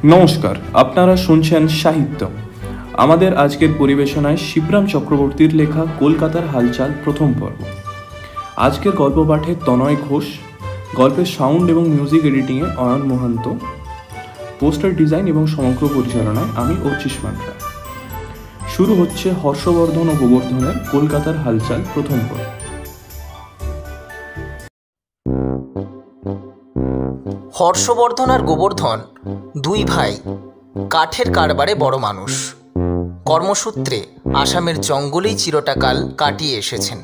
নমস্কার, আপনারা শুনছেন সাহিত্য। আমাদের আজকের পরিবেশনায় শিবরাম চক্রবর্তীর লেখা কলকাতার হালচাল প্রথম পর্ব। আজকের গল্প পাঠে তনয় ঘোষ, গল্পের সাউন্ড এবং মিউজিক এডিটিংয়ে অয়ন মোহান্ত, পোস্টার ডিজাইন এবং সমগ্র পরিচালনায় আমি অর্চিস মান্দ্রা। শুরু হচ্ছে হর্ষবর্ধন ও গোবর্ধনের কলকাতার হালচাল প্রথম পর্ব। হর্ষবর্ধন আর গোবর্ধন দুই ভাই, কাঠের কারবারে বড় মানুষ। কর্মসূত্রে আসামের জঙ্গলেই চিরটাকাল কাটিয়ে এসেছেন।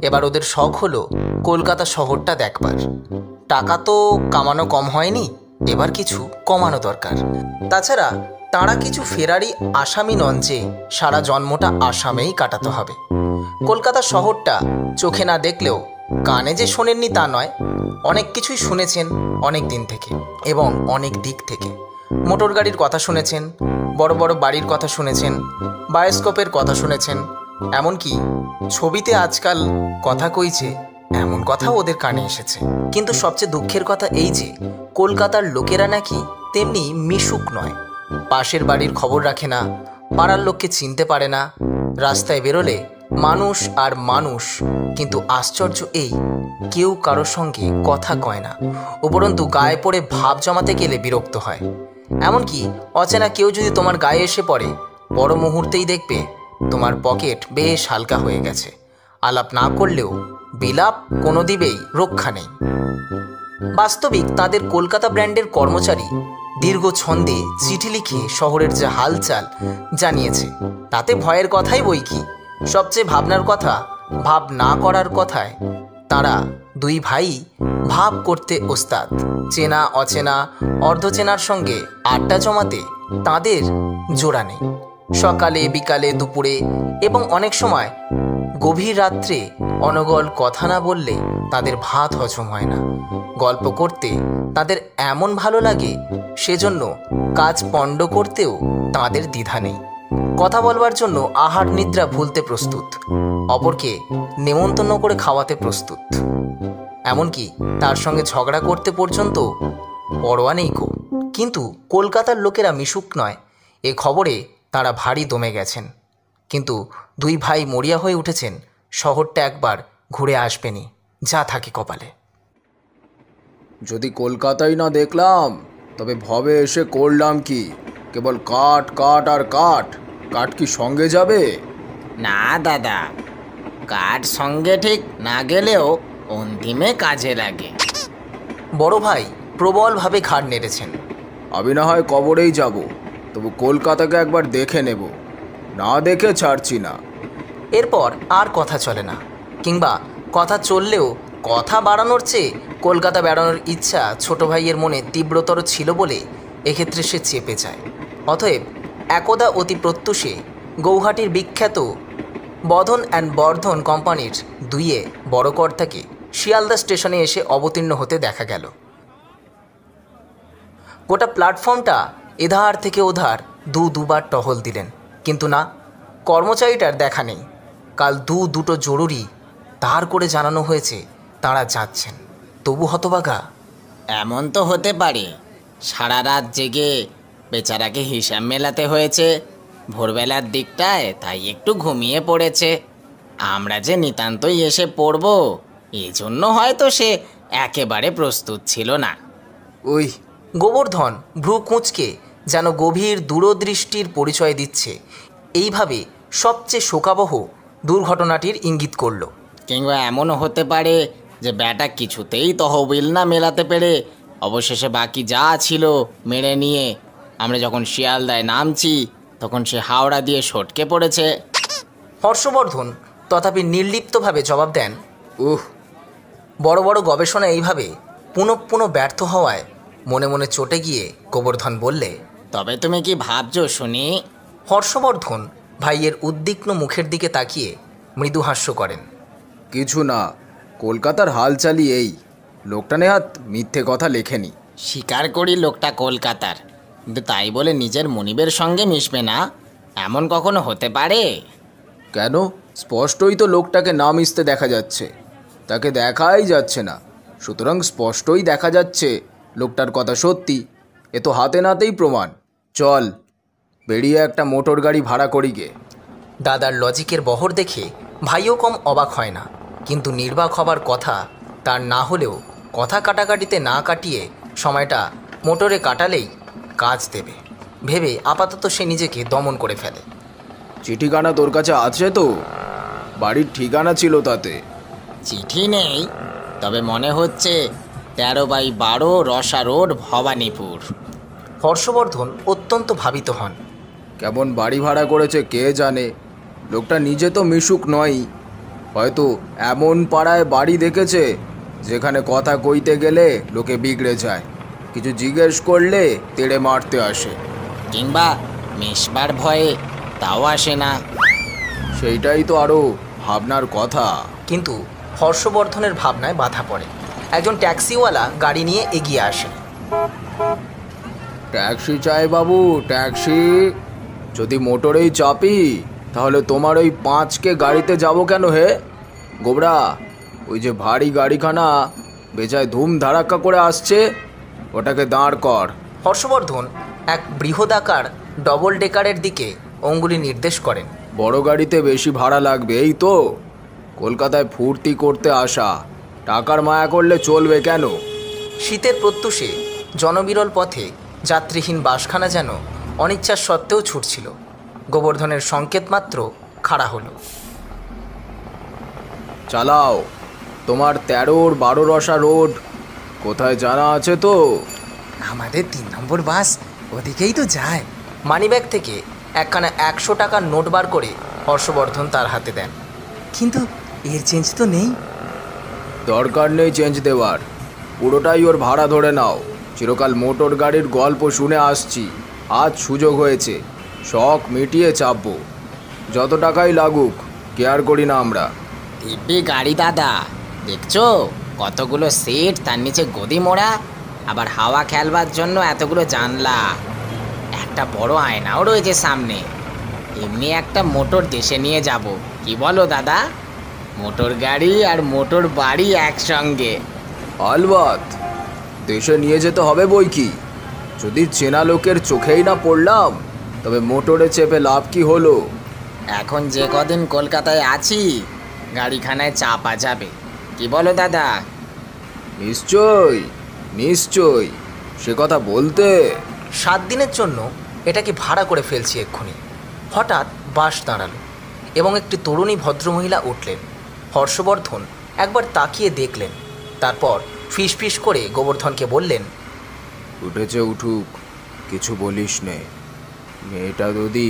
এবার ওদের শখ হলো কলকাতা শহরটা দেখবার। টাকা তো কামানো কম হয়নি, এবার কিছু কমানো দরকার। তাছাড়া তাঁরা কিছু ফেরারি আসামি নন যে সারা জন্মটা আসামেই কাটাতে হবে। কলকাতা শহরটা চোখে না দেখলেও কানে যে শোনেননি তা নয়, অনেক কিছুই শুনেছেন অনেক দিন থেকে এবং অনেক দিক থেকে। মোটর গাড়ির কথা শুনেছেন, বড় বড় বাড়ির কথা শুনেছেন, বায়োস্কোপের কথা শুনেছেন, এমনকি ছবিতে আজকাল কথা কইছে এমন কথাও ওদের কানে এসেছে। কিন্তু সবচেয়ে দুঃখের কথা এই যে কলকাতার লোকেরা নাকি তেমনি মিশুক নয়। পাশের বাড়ির খবর রাখে না, পাড়ার লোককে চিনতে পারে না, রাস্তায় বেরোলে মানুষ আর মানুষ। কিন্তু আশ্চর্য এই, কেউ কারোর সঙ্গে কথা কয় না, উপরন্তু গায়ে পড়ে ভাব জমাতে গেলে বিরক্ত হয়। এমনকি অচেনা কেউ যদি তোমার গায়ে এসে পড়ে, বড় মুহূর্তেই দেখবে তোমার পকেট বেশ হালকা হয়ে গেছে। আলাপ না করলেও বিলাপ কোনো দিবেই রক্ষা নেই। বাস্তবিক তাদের কলকাতা ব্র্যান্ডের কর্মচারী দীর্ঘ ছন্দে চিঠি লিখে শহরের যে হালচাল জানিয়েছে, তাতে ভয়ের কথাই বই কি। সবচেয়ে ভাবনার কথা, ভাব না করার কথায় তারা দুই ভাই ভাব করতে ওস্তাদ। চেনা অচেনা অর্ধচেনার সঙ্গে আড্ডা জমাতে তাদের জোড়া নেই। সকালে বিকালে দুপুরে এবং অনেক সময় গভীর রাত্রে অনগল কথা না বললে তাদের ভাত হজম হয় না। গল্প করতে তাদের এমন ভালো লাগে, সেজন্য কাজ পণ্ড করতেও তাদের দ্বিধা নেই। কথা বলবার জন্য আহার নিদ্রা ভুলতে প্রস্তুত, অপরকে নেমন্তন্ন করে খাওয়াতে প্রস্তুত, এমনকি তার সঙ্গে ঝগড়া করতে পর্যন্ত পরোয়া নেই কো। কিন্তু কলকাতার লোকেরা মিশুক নয়, এ খবরে তারা ভারী দমে গেছেন। কিন্তু দুই ভাই মরিয়া হয়ে উঠেছেন শহরটা একবার ঘুরে আসবেনি, যা থাকে কপালে। যদি কলকাতাই না দেখলাম তবে ভবে এসে করলাম কি? কেবল কাঠ কাঠ আর কাঠ। কাঠ কি সঙ্গে যাবে? না দাদা, কাঠ সঙ্গে ঠিক না গেলেও অন্তিমে কাজে লাগে। বড় ভাই প্রবলভাবে ঘাড় নেড়েছেন। আমি না হয় কবরেই যাব, তবু কলকাতাকে একবার দেখে নেব, না দেখে ছাড়ছি না। এরপর আর কথা চলে না, কিংবা কথা চললেও কথা বাড়ানোর চেয়ে কলকাতা বেড়ানোর ইচ্ছা ছোট ভাইয়ের মনে তীব্রতর ছিল বলে এক্ষেত্রে সে চেপে যায়। অতএব একদা অতি প্রত্যুষে গৌহাটির বিখ্যাত বর্ধন অ্যান্ড বর্ধন কোম্পানির দুইয়ে বড় কর্তাকে শিয়ালদা স্টেশনে এসে অবতীর্ণ হতে দেখা গেল। গোটা প্ল্যাটফর্মটা এধার থেকে ওধার দুবার টহল দিলেন, কিন্তু না, কর্মচারীটার দেখা নেই। কাল দুটো জরুরি তার করে জানানো হয়েছে তাঁরা যাচ্ছেন, তবু হতবাগা। এমন তো হতে পারে সারা রাত জেগে বেচারাকে হিসাব মেলাতে হয়েছে, ভোরবেলার দিকটায় তাই একটু ঘুমিয়ে পড়েছে। আমরা যে নিতান্তই এসে পড়ব এজন্য হয়তো সে একেবারে প্রস্তুত ছিল না। ওই গোবর্ধন ভ্রু কুঁচকে যেন গভীর দূরদৃষ্টির পরিচয় দিচ্ছে, এইভাবে সবচেয়ে শোকাবহ দুর্ঘটনাটির ইঙ্গিত করল। কিংবা এমনও হতে পারে যে ব্যাটা কিছুতেই তহবিল না মেলাতে পেরে অবশেষে বাকি যা ছিল মেরে নিয়ে আমরা যখন শিয়ালদায় নামছি তখন সে হাওড়া দিয়ে সটকে পড়েছে। হর্ষবর্ধন তথাপি নির্লিপ্তভাবে জবাব দেন, বড় বড় গবেষণা এইভাবে পুনঃ ব্যর্থ হওয়ায় মনে মনে চটে গিয়ে গোবর্ধন বললে, তবে তুমি কি ভাবছো শুনি? হর্ষবর্ধন ভাইয়ের উদ্বিগ্ন মুখের দিকে তাকিয়ে মৃদু হাস্য করেন। কিছু না, কলকাতার হালচালই এই। লোকটা নেহাত মিথ্যে কথা লেখেনি। স্বীকার করি লোকটা কলকাতার, কিন্তু তাই বলে নিজের মনিবের সঙ্গে মিশবে না, এমন কখনো হতে পারে? কেন? স্পষ্টই তো লোকটাকে না মিশতে দেখা যাচ্ছে। তাকে দেখাই যাচ্ছে না, সুতরাং স্পষ্টই দেখা যাচ্ছে লোকটার কথা সত্যি। এ তো হাতে নাতেই প্রমাণ। চল বেরিয়ে একটা মোটর গাড়ি ভাড়া করি গে। দাদার লজিকের বহর দেখে ভাইও কম অবাক হয় না, কিন্তু নির্বাক হবার কথা তার না হলেও কথা কাটাকাটিতে না কাটিয়ে সময়টা মোটরে কাটালেই কাজ দেবে ভেবে আপাতত সে নিজেকে দমন করে ফেলে। চিঠিখানা তোর কাছে আছে তো? বাড়ির ঠিকানা ছিল তাতে। চিঠি নেই, তবে মনে হচ্ছে 13/12 রসা রোড, ভবানীপুর। হর্ষবর্ধন অত্যন্ত ভাবিত হন। কেমন বাড়ি ভাড়া করেছে কে জানে। লোকটা নিজে তো মিশুক নয়, হয়তো এমন পাড়ায় বাড়ি দেখেছে যেখানে কথা কইতে গেলে লোকে বিগড়ে যায়, কিছু জিজ্ঞেস করলে তেড়ে মারতে আসে, কিংবা মেশবার ভয়ে তাও আসে না। সেইটাই তো আরও ভাবনার কথা। কিন্তু হর্ষবর্ধনের ভাবনায় বাধা পড়ে। একজন ট্যাক্সিওয়ালা গাড়ি নিয়ে এগিয়ে আসে। ট্যাক্সি চাই বাবু, ট্যাক্সি। যদি মোটরেই চাপি তাহলে তোমার ওই 5কে গাড়িতে যাব কেন হে গোবরা? ওই যে ভারী গাড়িখানা বেজায় ধুম ধারাক্কা করে আসছে, ওটাকে দাঁড় কর। হর্ষবর্ধন এক বৃহদাকার ডবল ডেকারের দিকে অঙ্গুলি নির্দেশ করেন। বড় গাড়িতে বেশি ভাড়া লাগবে এই তো? কলকাতায় ফুর্তি করতে আসা, টাকার মায়া করলে চলবে কেন? শীতের প্রত্যুষে জনবিরল পথে যাত্রীহীন বাসখানা যেন অনিচ্ছার সত্ত্বেও ছুটছিল। গোবর্ধনের সংকেত মাত্র খাড়া হলো। চালাও। তোমার 13/12 রসা রোড কোথায় জানা আছে তো? আমাদের 3 নম্বর বাস ওদিকেই তো যায়। মানিব্যাগ থেকে একখানা 100 টাকার নোট বার করে হর্ষবর্ধন তার হাতে দেন। কিন্তু এর চেঞ্জ তো নেই। দরকার নেই চেঞ্জ দেওয়ার, পুরোটাই ওর ভাড়া ধরে নাও। চিরকাল মোটর গাড়ির গল্প শুনে আসছি, আজ সুযোগ হয়েছে, শখ মিটিয়ে চাপবো। যত টাকাই লাগুক কেয়ার করি না আমরা। দিব্যি গাড়ি দাদা, দেখছো কতগুলো সিট, তার নিচে গদি মোড়া, আবার হাওয়া খেলবার জন্য এতগুলো জানলা, একটা বড় আয়নাও রয়েছে সামনে। এমনি একটা মোটর দেশে নিয়ে যাব, কি বলো দাদা? মোটর গাড়ি আর মোটর বাড়ি একসঙ্গে। আলবাত দেশে নিয়ে যেতে হবে বই কি। যদি চেনা লোকের চোখেই না পড়লাম তবে মোটরে চেপে লাভ কি হলো? এখন যে কদিন কলকাতায় আছি গাড়িখানায় চাপা যাবে, কি বলো দাদা? নিশ্চয় নিশ্চয়, সে কথা বলতে। 7 দিনের জন্য এটাকে ভাড়া করে ফেলছি এক্ষুনি। হঠাৎ বাস দাঁড়ালো এবং একটি তরুণী ভদ্রমহিলা উঠলেন। হর্ষবর্ধন একবার তাকিয়ে দেখলেন, তারপর ফিসফিস করে গোবর্ধনকে বললেন, উঠেছে উঠুক, কিছু বলিস নে। মেয়েটা যদি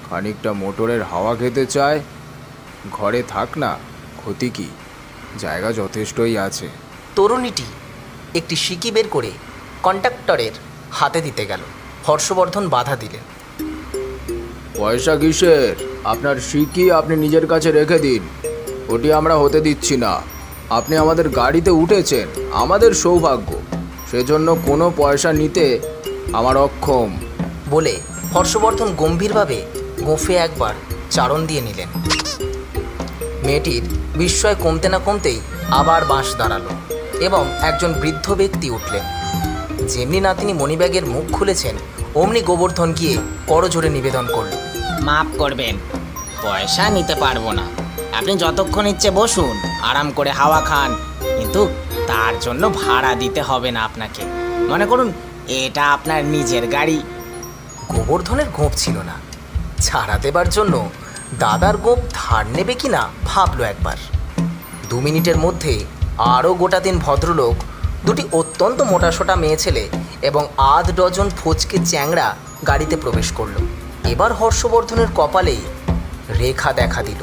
খানিকটা মোটরের হাওয়া খেতে চায় ঘরে থাক না, ক্ষতি কি? জায়গা যথেষ্টই আছে। তরুণীটি একটি সিকি বের করে কন্ডাক্টরের হাতে দিতে গেল। হর্ষবর্ধন বাধা দিলেন। পয়সা কিসের? আপনার সিকি আপনি নিজের কাছে রেখে দিন, ওটি আমরা হতে দিচ্ছি না। আপনি আমাদের গাড়িতে উঠেছেন, আমাদের সৌভাগ্য, সেজন্য কোনো পয়সা নিতে আমার অক্ষম। বলে হর্ষবর্ধন গম্ভীরভাবে গোঁফে একবার চারণ দিয়ে নিলেন। মেয়েটির বিস্ময় কমতে না কমতেই আবার বাঁশ দাঁড়ালো এবং একজন বৃদ্ধ ব্যক্তি উঠলেন। যেমনি না তিনি মণিব্যাগের মুখ খুলেছেন, অমনি গোবর্ধন গিয়ে করজোড়ে নিবেদন করল, মাফ করবেন, পয়সা নিতে পারবো না। আপনি যতক্ষণ ইচ্ছে বসুন, আরাম করে হাওয়া খান, কিন্তু তার জন্য ভাড়া দিতে হবে না আপনাকে। মনে করুন এটা আপনার নিজের গাড়ি। গোবর্ধনের গোঁপ ছিল না। ছাড়া দেবার জন্য দাদার গোঁপ ধার নেবে কি না ভাবলো একবার। 2 মিনিটের মধ্যে আরও গোটা 3 ভদ্রলোক, 2টি অত্যন্ত মোটাসোটা মেয়ে ছেলে এবং 8 ডজন ফচকে চ্যাংড়া গাড়িতে প্রবেশ করলো। এবার হর্ষবর্ধনের কপালে রেখা দেখা দিল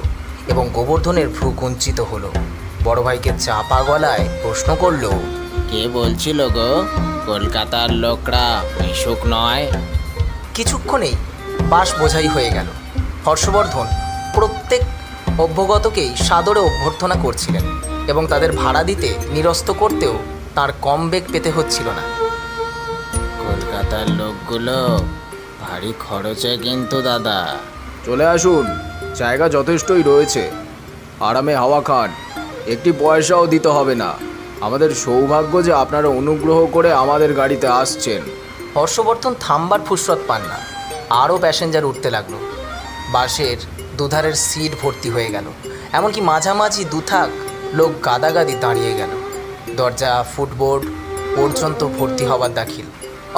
এবং গোবর্ধনের ভ্রু কুঞ্চিত হলো। বড় ভাইকে চাপা গলায় প্রশ্ন করল, কে বলছিল গো কলকাতার লোকরা মিশুক নয়? কিছুক্ষণেই বাস বোঝাই হয়ে গেল। হর্ষবর্ধন প্রত্যেক অভ্যগতকেই সাদরে অভ্যর্থনা করছিলেন এবং তাদের ভাড়া দিতে নিরস্ত করতেও তার কম বেগ পেতে হচ্ছিল না। কলকাতার লোকগুলো ভারী খরচে কিন্তু দাদা। চলে আসুন, জায়গা যথেষ্টই রয়েছে, আরামে হাওয়া খান, একটি পয়সাও দিতে হবে না। আমাদের সৌভাগ্য যে আপনারা অনুগ্রহ করে আমাদের গাড়িতে আসছেন। হর্ষবর্ধন থামবার ফুরসত পান না, আরও প্যাসেঞ্জার উঠতে লাগলো। বাসের দুধারের সিট ভর্তি হয়ে গেল, এমনকি মাঝামাঝি দুথাক লোক গাদাগাদি দাঁড়িয়ে গেল। দরজা ফুটবোর্ড পর্যন্ত ভর্তি হবার দাখিল।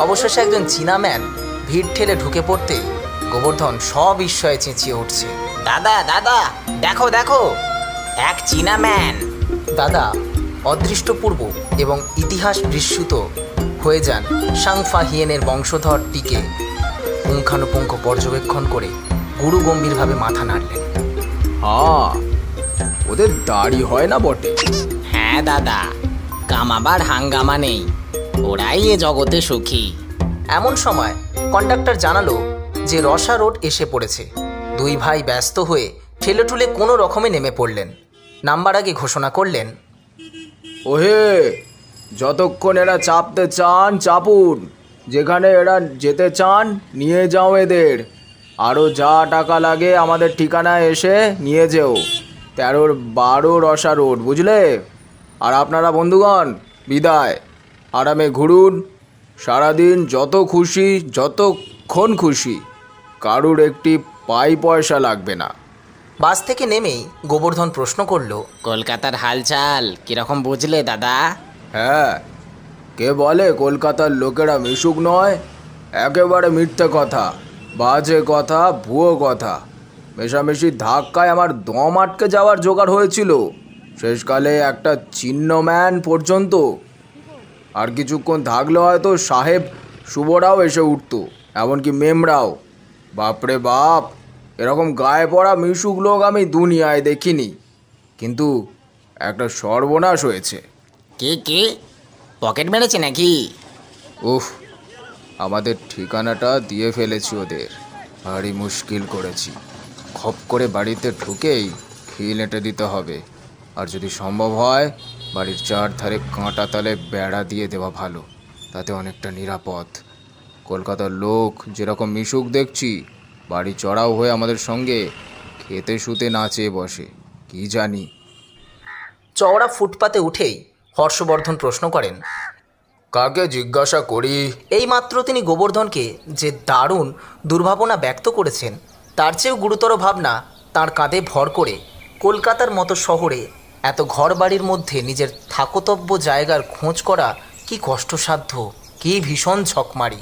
অবশেষে একজন চীনা ম্যান ভিড় ঠেলে ঢুকে পড়তে গোবর্ধন সবিস্ময়ে চেঁচিয়ে উঠছে, দাদা দাদা, দেখো দেখো, এক চীনা ম্যান। দাদা অদৃষ্টপূর্ব এবং ইতিহাস বিস্মৃত হয়ে যান সাংফা হিয়েনের বংশধরটিকে পুঙ্খানুপুঙ্খ পর্যবেক্ষণ করে গুরু গম্ভীরভাবে মাথা নাড়লেন। হ্যাঁ, ওদের দাড়ি হয় না বটে। হ্যাঁ দাদা, কামাবার হাঙ্গামা নেই, ওরাই এ জগতে সুখী। এমন সময় কন্ডাক্টর জানালো যে রসা রোড এসে পড়েছে। দুই ভাই ব্যস্ত হয়ে ঠেলে ঠুলে কোনো রকমে নেমে পড়লেন। নাম্বার আগে ঘোষণা করলেন, ওহে, যতক্ষণ এরা চাপতে চান চাপুন, যেখানে এরা যেতে চান নিয়ে যাও এদের। আরও যা টাকা লাগে আমাদের ঠিকানায় এসে নিয়ে যেও। 13-12 রসা রোড, বুঝলে? আর আপনারা বন্ধুগণ, বিদায়। আরামে ঘুরুন সারাদিন, যত খুশি, যতক্ষণ খুশি। কারুর একটি পাই পয়সা লাগবে না। বাস থেকে নেমেই গোবর্ধন প্রশ্ন করল, কলকাতার হালচাল কিরকম বুঝলে দাদা? হ্যাঁ, কে বলে কলকাতার লোকেরা মিশুক নয়? একেবারে মিথ্যে কথা, বাজে কথা, ভুয়ো কথা। মেশামেশি ধাক্কায় আমার দম আটকে যাওয়ার জোগাড় হয়েছিল শেষকালে একটা চিহ্নম্যান পর্যন্ত। আর কিছুক্ষণ থাকলে হয়তো সাহেব শুভরাও এসে উঠত, এমনকি মেমরাও। বাপরে বাপ, এরকম গায়ে পড়া মিশুক লোক আমি দুনিয়ায় দেখিনি। কিন্তু একটা সর্বনাশ হয়েছে। কে কে পকেট মেরেছে নাকি? উফ, আমাদের ঠিকানাটা দিয়ে ফেলেছি ওদের, ভারী মুশকিল করেছি। খপ করে বাড়িতে ঢুকেই খিল এঁটে দিতে হবে। আর যদি সম্ভব হয় বাড়ির চারধারে কাঁটা তালে বেড়া দিয়ে দেওয়া ভালো, তাতে অনেকটা নিরাপদ। কলকাতার লোক যেরকম মিশুক দেখছি, বাড়ি চড়াও হয়ে আমাদের সঙ্গে খেতে শুতে নাচে বসে, কি জানি। চওড়া ফুটপাতে উঠেই হর্ষবর্ধন প্রশ্ন করেন, কাকে জিজ্ঞাসা করি? এইমাত্র তিনি গোবর্ধনকে যে দারুণ দুর্ভাবনা ব্যক্ত করেছেন, তার চেয়েও গুরুতর ভাবনা তার কাঁধে ভর করে কলকাতার মতো শহরে এত ঘরবাড়ির মধ্যে নিজের থাকতব্য জায়গার খোঁজ করা কি কষ্টসাধ্য, কি ভীষণ ঝকমারি।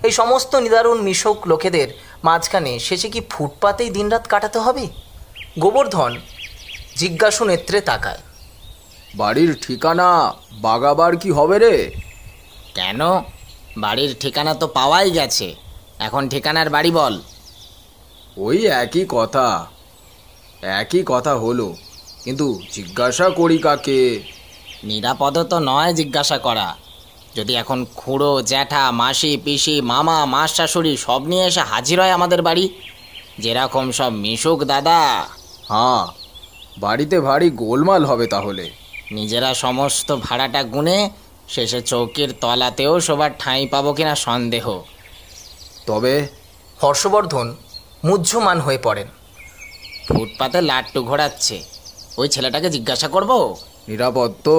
এই সমস্ত নিদারুণ মিশক লোকেদের মাঝখানে শেষে কি ফুটপাতেই দিনরাত কাটাতে হবে? গোবর্ধন জিজ্ঞাসু নেত্রে তাকায়। বাড়ির ঠিকানা বাগাবার কি হবে রে? কেন, বাড়ির ঠিকানা তো পাওয়াই গেছে, এখন ঠিকানার বাড়ি বল। ওই একই কথা হলো, কিন্তু জিজ্ঞাসা করি কাকে? নিরাপদ তো নয় জিজ্ঞাসা করা। যদি এখন খুড়ো, জ্যাঠা, মাসি, পিসি, মামা, মাস শাশুড়ি সব নিয়ে এসে হাজির হয় আমাদের বাড়ি, যেরকম সব মিশুক দাদা। হ্যাঁ, বাড়িতে ভারী গোলমাল হবে তাহলে। নিজেরা সমস্ত ভাড়াটা গুনে শেষে চৌকির তলাতেও সবার ঠাঁই পাবো কিনা সন্দেহ। তবে হর্ষবর্ধন মুহ্যমান হয়ে পড়েন। ফুটপাতে লাট্টু ঘোরাচ্ছে, ওই ছেলেটাকে জিজ্ঞাসা করব? নিরাপদ তো?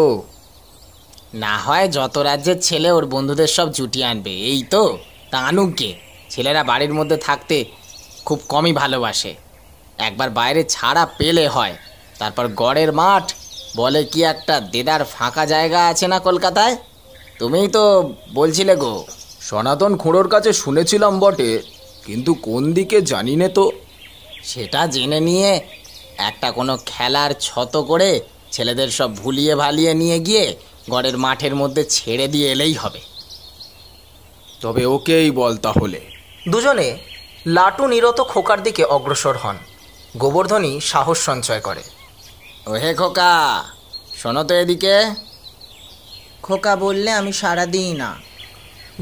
না হয় যত রাজ্যের ছেলে ওর বন্ধুদের সব জুটিয়ে আনবে, এই তো। তা আনুককে, ছেলেরা বাড়ির মধ্যে থাকতে খুব কমই ভালোবাসে। একবার বাইরে ছাড়া পেলে হয়, তারপর গড়ের মাঠ বলে কি একটা দেদার ফাঁকা জায়গা আছে না কলকাতায়? তুমিই তো বলছিলে গো। সনাতন খুঁড়োর কাছে শুনেছিলাম বটে, কিন্তু কোন দিকে জানি নে তো। সেটা জেনে নিয়ে একটা কোনো খেলার ছতো করে ছেলেদের সব ভুলিয়ে ভালিয়ে নিয়ে গিয়ে গড়ের মাঠের মধ্যে ছেড়ে দিয়ে এলেই হবে। তবে ওকেই বল তাহলে। দুজনে লাটু নিরত খোকার দিকে অগ্রসর হন। গোবর্ধনই সাহস সঞ্চয় করে। ওহে খোকা, শোনো তো এদিকে। খোকা বললে আমি সাড়া দিই না।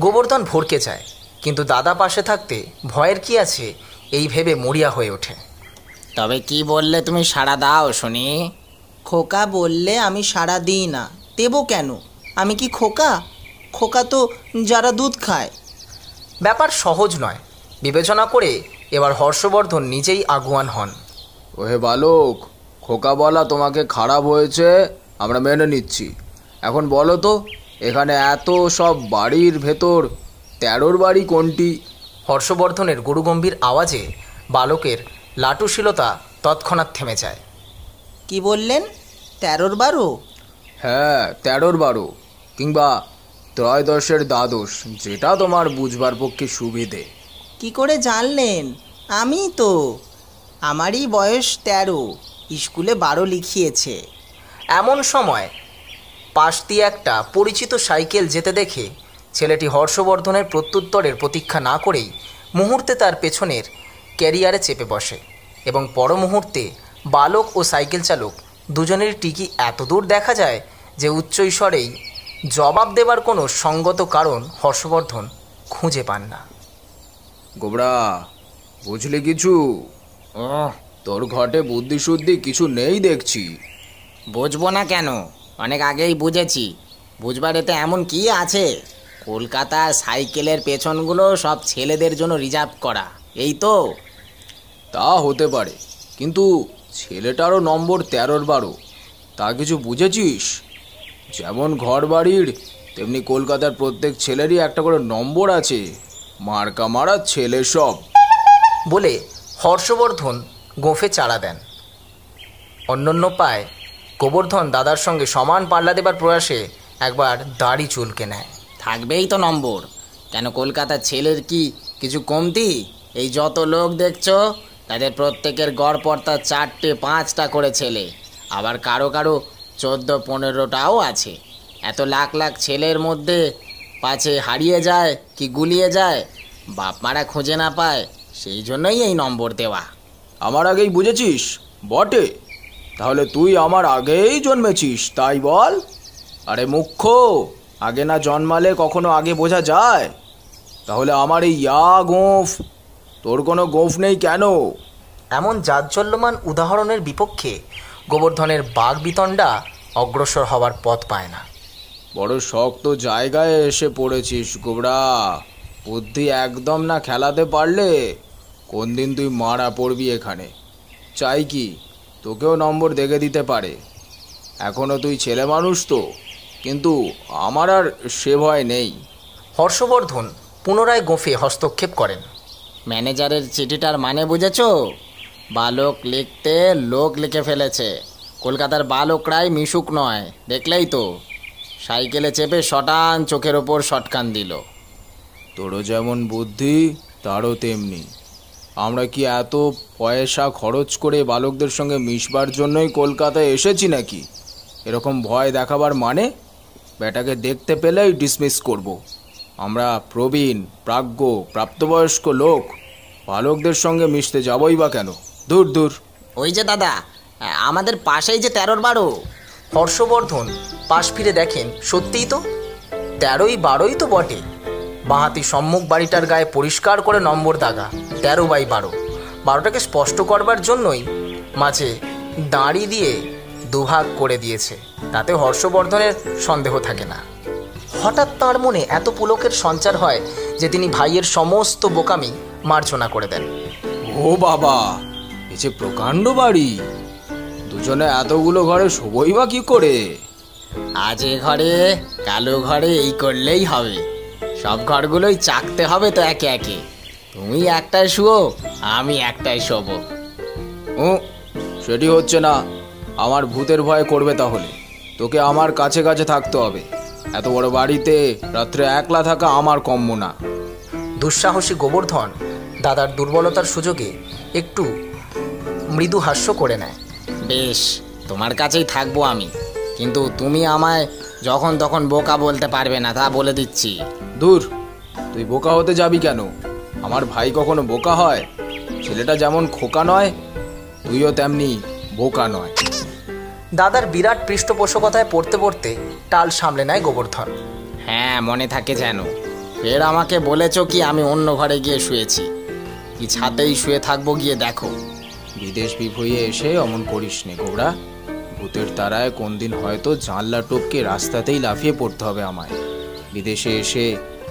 গোবর্ধন ভরকে যায়, কিন্তু দাদা পাশে থাকতে ভয়ের কি আছে এই ভেবে মরিয়া হয়ে ওঠে। তবে কি বললে তুমি সাড়া দাও শুনি? খোকা বললে আমি সাড়া দিই না, দেবো কেন? আমি কি খোকা? খোকা তো যারা দুধ খায়। ব্যাপার সহজ নয় বিবেচনা করে এবার হর্ষবর্ধন নিজেই আগুয়ান হন। ওহে বালক, খোকা বলা তোমাকে খারাপ হয়েছে, আমরা মেনে নিচ্ছি। এখন বলো তো, এখানে এত সব বাড়ির ভেতর 13 বাড়ি কোনটি? হর্ষবর্ধনের গুরুগম্ভীর আওয়াজে বালকের লাটুশীলতা তৎক্ষণাৎ থেমে যায়। কি বললেন? 13-12? হ্যাঁ, 13-12 কিংবা 13-এর দ্বাদশ, যেটা তোমার বুঝবার পক্ষে সুবিধে। কি করে জানলেন? আমি তো, আমারই বয়স 13, স্কুলে 12 লিখিয়েছে। এমন সময় পাশ দিয়ে একটা পরিচিত সাইকেল যেতে দেখে ছেলেটি হর্ষবর্ধনের প্রত্যুত্তরের প্রতীক্ষা না করেই মুহূর্তে তার পেছনের ক্যারিয়ারে চেপে বসে এবং পর মুহূর্তে বালক ও সাইকেল চালক দুজনের টিকি এত দূর দেখা যায় যে উচ্চৈস্বরেই জবাব দেবার কোনো সঙ্গত কারণ হর্ষবর্ধন খুঁজে পান না। গোবরা, বুঝলি কিছু? ও, তোর ঘটে বুদ্ধি শুদ্ধি কিছু নেই দেখছি। বুঝবো না কেন? অনেক আগেই বুঝেছি। বুঝবার এতে এমন কি আছে? কলকাতার সাইকেলের পেছনগুলো সব ছেলেদের জন্য রিজার্ভ করা, এই তো। তা হতে পারে, কিন্তু ছেলেটারও নম্বর 13-12, তা কিছু বুঝেছিস? যেমন ঘর বাড়ির তেমনি কলকাতার প্রত্যেক ছেলেরই একটা করে নম্বর আছে, মার্কা মারা ছেলে সব। বলে হর্ষবর্ধন গোঁফে চাড়া দেন। অন্যান্য পায় গোবর্ধন দাদার সঙ্গে সমান পাল্লা দেবার প্রয়াসে একবার দাড়ি চুলকে নেয়। থাকবেই তো নম্বর, কেন কলকাতার ছেলের কি কিছু কমতি? এই যত লোক দেখছো তাদের প্রত্যেকের গড়পড়তা 4-5টা করে ছেলে, আবার কারো কারো 14-15টাও আছে। এত লাখ লাখ ছেলের মধ্যে পাছে হারিয়ে যায় কি গুলিয়ে যায়, বাপ মারা খুঁজে না পায়, সেই জন্যই এই নম্বর দেওয়া। আমার আগেই বুঝেছিস বটে? তাহলে তুই আমার আগেই জন্মেছিস, তাই বল? আরে মুখ্য, আগে না জন্মালে কখনো আগে বোঝা যায়? তাহলে আমার এই গোঁফ, তোর কোনো গোঁফ নেই কেন? এমন জাজ্জল্যমান উদাহরণের বিপক্ষে গোবর্ধনের বাঘ বিতণ্ডা অগ্রসর হওয়ার পথ পায় না। বড় শক্ত জায়গায় এসে পড়েছিস গোবরা। বুদ্ধি একদম না খেলাতে পারলে কোন দিন তুই মারা পড়বি এখানে। চাই কি তোকেও নম্বর দেখে দিতে পারে। এখনও তুই ছেলে মানুষ তো, কিন্তু আমার আর সে ভয় নেই। হর্ষবর্ধন পুনরায় গোঁফে হস্তক্ষেপ করেন। ম্যানেজারের চিঠিটার মানে বুঝেছো? বালক লিখতে লোক লিখে ফেলেছে। কলকাতার বালকরাই মিশুক নয়, দেখলেই তো। সাইকেলে চেপে শটান চোখের ওপর শটকান দিল। তোরও যেমন বুদ্ধি তারও তেমনি। আমরা কি এত পয়সা খরচ করে বালকদের সঙ্গে মিশবার জন্যই কলকাতায় এসেছি নাকি? এরকম ভয় দেখাবার মানে? বেটাকে দেখতে পেলেই ডিসমিস করব। আমরা প্রবীণ প্রাজ্ঞ প্রাপ্তবয়স্ক লোক, বালকদের সঙ্গে মিশতে যাবই বা কেন? দূর দূর। ওই যে দাদা, আমাদের পাশেই যে 13-12। হর্ষবর্ধন পাশ ফিরে দেখেন সত্যিই তো 13-12 তো বটে। বাঁহাতি সম্মুখ বাড়িটার গায়ে পরিষ্কার করে নম্বর দাগা 13/12। 12টাকে স্পষ্ট করবার জন্যই মাঝে দাঁড়ি দিয়ে দুভাগ করে দিয়েছে, তাতে হর্ষবর্ধনের সন্দেহ থাকে না। হঠাৎ তাঁর মনে এত পুলকের সঞ্চার হয় যে তিনি ভাইয়ের সমস্ত বোকামি মার্জনা করে দেন। ও বাবা, এ যে প্রকাণ্ড বাড়ি! দুজনে এতগুলো ঘরে শোবই বা কি করে? আজ এ ঘরে কালো ঘরে এই করলেই হবে। সব ঘরগুলোই চাকতে হবে তো একে একে। তুমি একটায় শুও, আমি একটায় শোবো। সেটি হচ্ছে না। আমার ভূতের ভয় করবে তাহলে? তোকে আমার কাছে কাছে থাকতে হবে। এত বড় বাড়িতে রাত্রে একলা থাকা আমার কম্য না। দুঃসাহসী গোবর্ধন দাদার দুর্বলতার সুযোগে একটু মৃদু হাস্য করে নেয়। বেশ, তোমার কাছেই থাকবো আমি, কিন্তু তুমি আমায় যখন তখন বোকা বলতে পারবে না, তা বলে দিচ্ছি। দূর, তুই বোকা হতে যাবি কেন? আমার ভাই কখনো বোকা হয়? ছেলেটা যেমন খোকা নয়, তুইও তেমনি বোকা নয়। দাদার বিরাট পৃষ্ঠপোষকতায় পড়তে পড়তে টাল সামলে নেয় গোবর্ধন। হ্যাঁ, মনে থাকে যেন। ফের আমাকে বলেছ কি আমি অন্য ঘরে গিয়ে শুয়েছি? কি ছাদেই শুয়ে থাকবো গিয়ে দেখো। বিদেশ বিভুঁইয়ে এসে অমন করিস নে গোবরা। ভূতের তারায় কোন দিন হয়তো জানলা টপকে রাস্তাতেই লাফিয়ে পড়তে হবে আমায়। বিদেশে এসে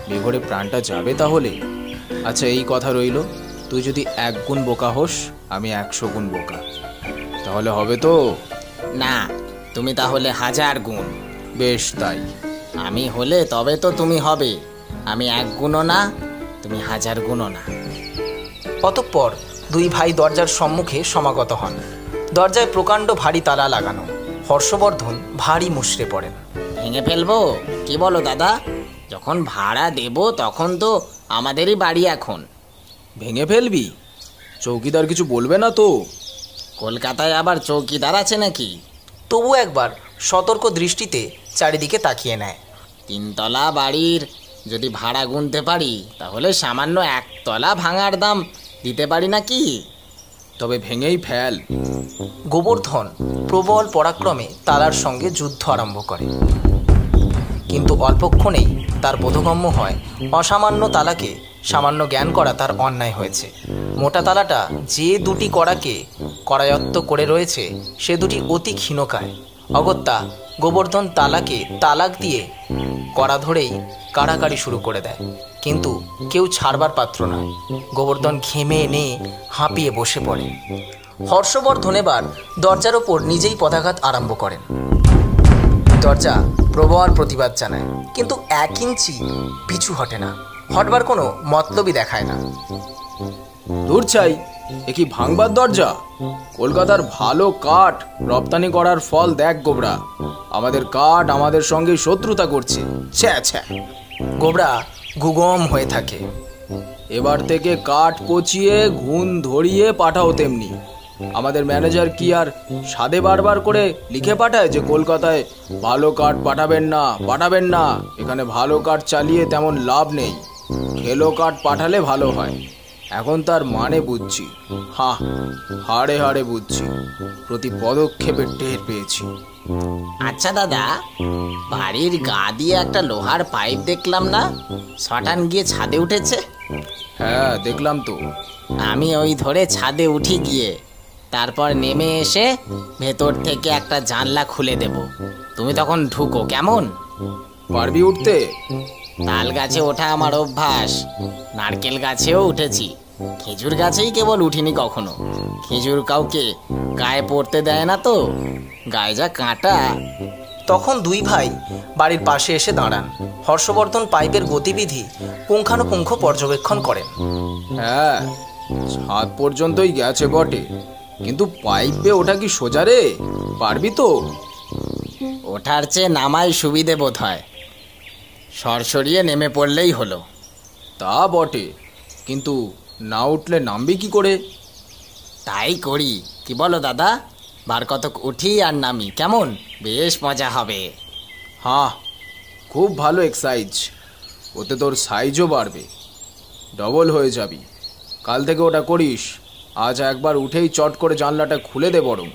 বেঘরে প্রাণটা যাবে তাহলে। আচ্ছা, এই কথা রইল, তুই যদি 1 গুণ বোকা হোস, আমি 100 গুণ বোকা। তাহলে হবে তো? না, তুমি তাহলে 1000 গুণ। বেশ তাই। আমি হলে তবে তো তুমি হবে। আমি 1 গুণও না, তুমি 1000 গুণও না। অতঃপর দুই ভাই দরজার সম্মুখে সমাগত হন। দরজায় প্রকাণ্ড ভারী তালা লাগানো। হর্ষবর্ধন ভারী মুষড়ে পড়েন। ভেঙে ফেলবো? কি বলো দাদা? যখন ভাড়া দেব তখন তো আমাদেরই বাড়ি এখন। ভেঙে ফেলবি? চৌকিদার কিছু বলবে না তো? কলকাতায় আবার চৌকিদার আছে নাকি? তবু একবার সতর্ক দৃষ্টিতে চারিদিকে তাকিয়ে নেয়। 3 তলা বাড়ির যদি ভাড়া গুনতে পারি তাহলে সামান্য 1 তলা ভাঙার দাম দিতে পারি নাকি? তবে ভেঙেই ফেল। গোবর্ধন প্রবল পরাক্রমে তালার সঙ্গে যুদ্ধ আরম্ভ করে, কিন্তু অল্পক্ষণেই তার বোধগম্য হয় অসামান্য তালাকে সামান্য জ্ঞান করা তার অন্যায় হয়েছে। মোটা তালাটা যে দুটি কড়াকে করায়ত্ত করে রয়েছে সে দুটি অতি ক্ষীণকায়। অগত্যা গোবর্ধন তালাকে তালাক দিয়ে কড়া ধরেই কাড়াকাড়ি শুরু করে দেয়, কিন্তু কেউ ছাড়বার পাত্র নয়। গোবর্ধন ঘেমে এনে হাঁপিয়ে বসে পড়ে। হর্ষবর্ধন এবার দরজার ওপর নিজেই পদাঘাত আরম্ভ করেন। দরজা প্রবল প্রতিবাদ জানায়, কিন্তু 1 ইঞ্চি পিছু হটে না। হটবার কোনো মতলবই দেখায় না। দূর চাই, এ কি ভাঙবার দরজা? কলকাতার ভালো কাঠ রপ্তানি করার ফল দেখ গোবরা। আমাদের কাঠ আমাদের সঙ্গে শত্রুতা করছে। ছ্যা ছ্যা। গোবরা গুগম হয়ে থাকে। এবার থেকে কাঠ পচিয়ে ঘুণ ধরিয়ে পাঠাও তেমনি। আমাদের ম্যানেজার কি আর সাদে বারবার করে লিখে পাঠায় যে কলকাতায় ভালো কাঠ পাঠাবেন না, এখানে ভালো কাঠ চালিয়ে তেমন লাভ নেই, খেলো কাঠ পাঠালে ভালো হয়। এখন তার মানে বুঝছি, হাড়ে হাড়ে বুঝছি, প্রতি পদক্ষেপে টের পেয়েছি। আচ্ছা দাদা, বাড়ির গা দিয়ে একটা লোহার পাইপ দেখলাম না, শটান গিয়ে ছাদে উঠেছে? হ্যাঁ দেখলাম তো। আমি ওই ধরে ছাদে উঠি গিয়ে তারপর নেমে এসে ভেতর থেকে একটা জানলা খুলে দেব, তুমি তখন ঢুকো, কেমন? পারবি উঠতে? তাল গাছে ওঠা আমার অভ্যাস, নারকেল গাছেও উঠেছি, খেজুর গাছেই কেবল উঠিনি কখনো। খেজুর কাউকে গায়ে পড়তে দেয় না তো, গায়ে যা কাঁটা। তখন দুই ভাই বাড়ির পাশে এসে দাঁড়ান। হর্ষবর্ধন পাইপের গতিবিধি পুঙ্খানুপুঙ্খ পর্যবেক্ষণ করেন। হ্যাঁ, ছাদ পর্যন্তই গেছে বটে, কিন্তু পাইপে ওঠা কি সোজা রে? পারবি তো? ওঠার চেয়ে নামাই সুবিধে বোধ হয়, সরসরিয়ে নেমে পড়লেই হলো। তা বটে, কিন্তু না উঠলে নামবি কি করে? তাই করি, কি বলো দাদা? বার কতক উঠি আর নামি, কেমন? বেশ মজা হবে। হ্যাঁ, খুব ভালো এক্সারসাইজ, ওতে তোর সাইজও বাড়বে, ডবল হয়ে যাবি। কাল থেকে ওটা করিস। আজ একবার উঠেই চট করে জানলাটা খুলে দে বরং।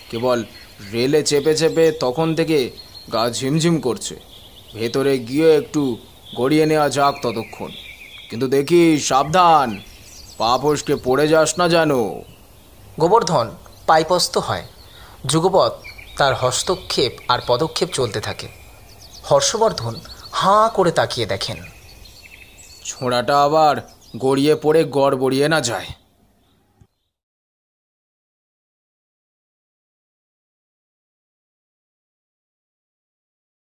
কেবল রেলে চেপে চেপে তখন থেকে গা ঝিমঝিম করছে, ভেতরে গিয়ে একটু গড়িয়ে নেওয়া যাক ততক্ষণ। কিন্তু দেখিস সাবধান, পা ফসকে পড়ে যাস না যেন। গোবর্ধন পাইপস্থ হয়। যুগপৎ তার হস্তক্ষেপ আর পদক্ষেপ চলতে থাকে। হর্ষবর্ধন হাঁ করে তাকিয়ে দেখেন। ছোঁড়াটা আবার গড়িয়ে পড়ে গড়বড়িয়ে না যায়।